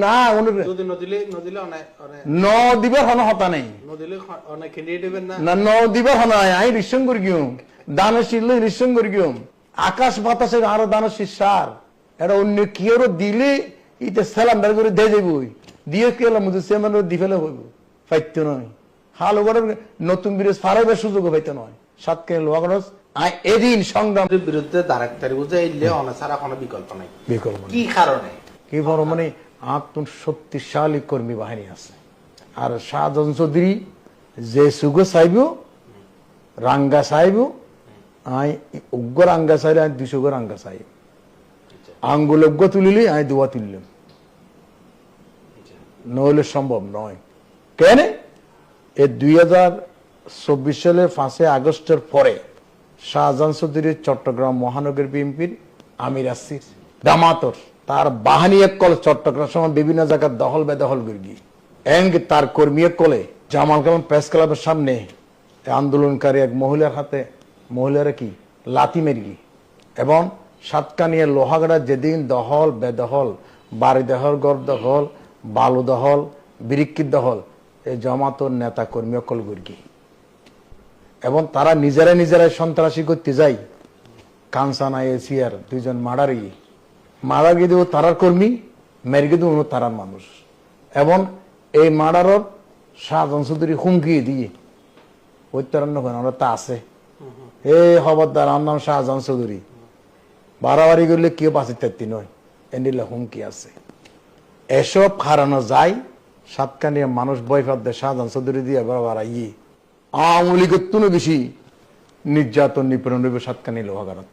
না যদি নদিলে অনেক ন দিবার হন হতা নেই নদিলে অনেক ক্যান্ডিডেট দিবেন না না ন দিবার হন আই রিসং করি গিয়ম দানশীল রিসং করি গিয়ম আকাশ বাতাসের আরো দানশীল সার এটা অন্য কিয়রো দিলে ইতে সেলান্ডার করে দে যাবই দিয়ে কি হলো মুঝে সেমান দিফেলে হইব ফাইত্য নয় হালো গড়ের নতুন ব্রিজ ফারাইবার সুযোগ পাইতে নয় সাত কে লোয়াগরস আই এদিন সংগ্রামের বিরুদ্ধে ডাইরেক্টর বুঝাইলে অনেক ছাড়া কোনো বিকল্প নাই বিকল্প কি কারণে কি বড় মানে আত্ম শক্তিশালী কর্মী বাহিনী আছে আর শাহজাহান চৌধুরী যে সুগ চাইব রাঙ্গা চাইব আই উগ্র রাঙ্গা চাইলে আমি 200 রাঙ্গা চাই আঙ্গুল অজ্ঞ তুলিলে আমি দোয়া তুললাম নহলে সম্ভব নয় কেন এই 2024 সালে 5 আগস্টের পরে শাহজাহান চৌধুরী চট্টগ্রাম মহানগর বিএনপির আমির আসির দামাতর তার বাহিনী একল চট্টগ্রাম সময় বিভিন্ন জায়গায় দখল বেদখল করে গিয়ে এমনকি তার কর্মী একলে জামাল কালাম প্রেস ক্লাবের সামনে আন্দোলনকারী এক মহিলার হাতে মহিলারা কি লাথি মেরি এবং সাতকানিয়া লোহাগড়া যেদিন দখল বেদখল বাড়ি দখল গড় দখল বালু দখল বিরিক্কির দখল এই জামাতর নেতা কর্মী অকল গর্গি এবং তারা নিজেরাই সন্ত্রাসী করতে যায় কানসানা এসিয়ার 2 জন মার্ডার গিয়ে দেব তারার কর্মী মেরগে দেব তারার মানুষ এবং এই মার্ডারর শাহজাহান চৌধুরী হুমকি দিয়ে প্রত্যারণ্য করেন ওরা তা আছে এই খবরদার আমার নাম শাহজাহান চৌধুরী বাড়াবাড়ি করলে কেউ বাঁচিতে নয় এন্ডিলা হুমকি আছে এসব হারানো যায় সাতকানিয়া মানুষ বয় পাবে শাহজাহান চৌধুরী দিয়ে বাড়াই আওয়ামী লীগের তুলে বেশি নির্যাতন নিপীড়ন রইবে সাতকানিয়া লোহাগাড়াত